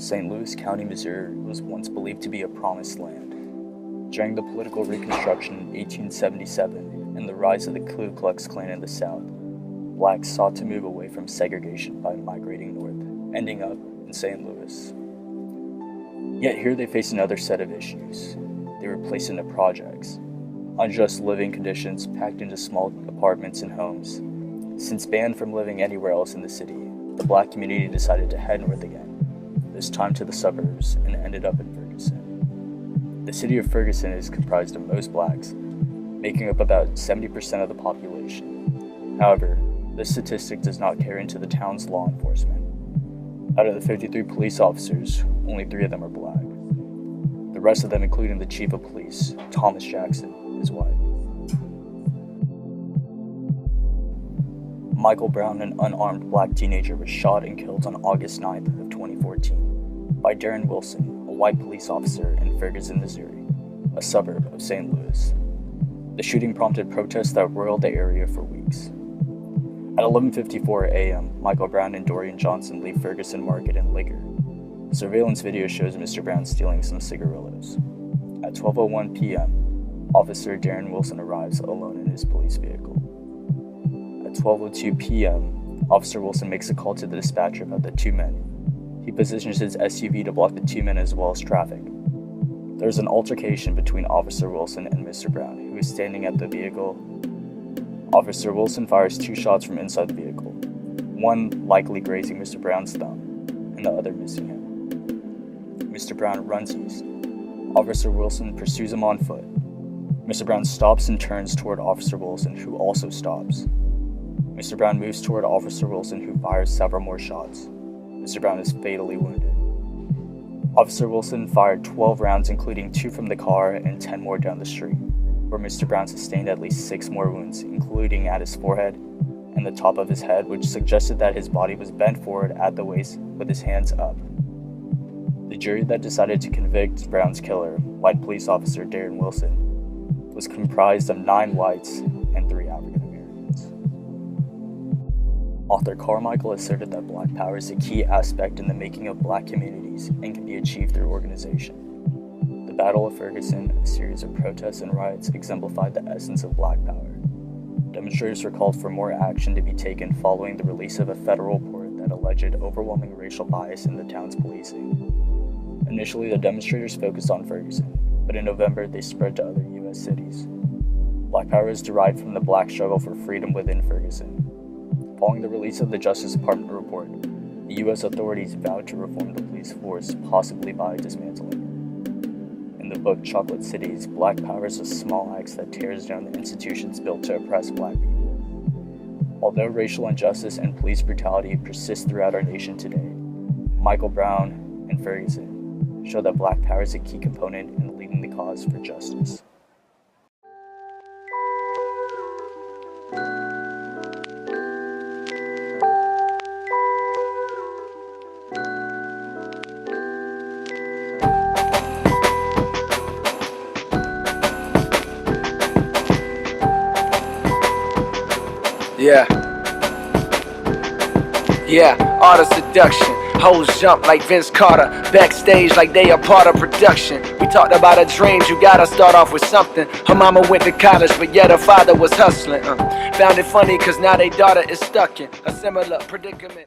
St. Louis County, Missouri was once believed to be a promised land. During the political Reconstruction in 1877 and the rise of the Ku Klux Klan in the South, blacks sought to move away from segregation by migrating north, ending up in St. Louis. Yet here they faced another set of issues. They were placed into projects, unjust living conditions packed into small apartments and homes. Since banned from living anywhere else in the city, the black community decided to head north again, this time to the suburbs, and ended up in Ferguson. The city of Ferguson is comprised of most blacks, making up about 70% of the population. However, this statistic does not carry into the town's law enforcement. Out of the 53 police officers, only 3 of them are black. The rest of them, including the chief of police, Thomas Jackson, is white. Michael Brown, an unarmed black teenager, was shot and killed on August 9th of 2014 by Darren Wilson, a white police officer in Ferguson, Missouri, a suburb of St. Louis. The shooting prompted protests that roiled the area for weeks. At 11:54 a.m., Michael Brown and Dorian Johnson leave Ferguson Market and Liquor. Surveillance video shows Mr. Brown stealing some cigarillos. At 12:01 p.m., Officer Darren Wilson arrives alone in his police vehicle. At 12:02 p.m., Officer Wilson makes a call to the dispatcher about the 2 men. He positions his SUV to block the 2 men as well as traffic. There is an altercation between Officer Wilson and Mr. Brown, who is standing at the vehicle. Officer Wilson fires 2 shots from inside the vehicle, one likely grazing Mr. Brown's thumb, and the other missing him. Mr. Brown runs east. Officer Wilson pursues him on foot. Mr. Brown stops and turns toward Officer Wilson, who also stops. Mr. Brown moves toward Officer Wilson, who fires several more shots. Mr. Brown is fatally wounded. Officer Wilson fired 12 rounds, including 2 from the car and 10 more down the street, where Mr. Brown sustained at least 6 more wounds, including at his forehead and the top of his head, which suggested that his body was bent forward at the waist with his hands up. The jury that decided to convict Brown's killer, white police officer Darren Wilson, was comprised of 9 whites and 3 African Americans. Author Carmichael asserted that Black power is a key aspect in the making of black communities and can be achieved through organization. The Battle of Ferguson, a series of protests and riots, exemplified the essence of Black power. Demonstrators were called for more action to be taken following the release of a federal report that alleged overwhelming racial bias in the town's policing. Initially, the demonstrators focused on Ferguson, but in November they spread to other U.S. cities. Black power is derived from the black struggle for freedom within Ferguson. Following the release of the Justice Department report, the U.S. authorities vowed to reform the police force, possibly by dismantling it. In the book Chocolate Cities, Black power is a small axe that tears down the institutions built to oppress black people. Although racial injustice and police brutality persist throughout our nation today, Michael Brown and Ferguson show that Black power is a key component in leading the cause for justice. Yeah, art of seduction. Hoes jump like Vince Carter, backstage like they are part of production. We talked about her dreams, you gotta start off with something. Her mama went to college, but yet her father was hustling. Found it funny cause now their daughter is stuck in a similar predicament.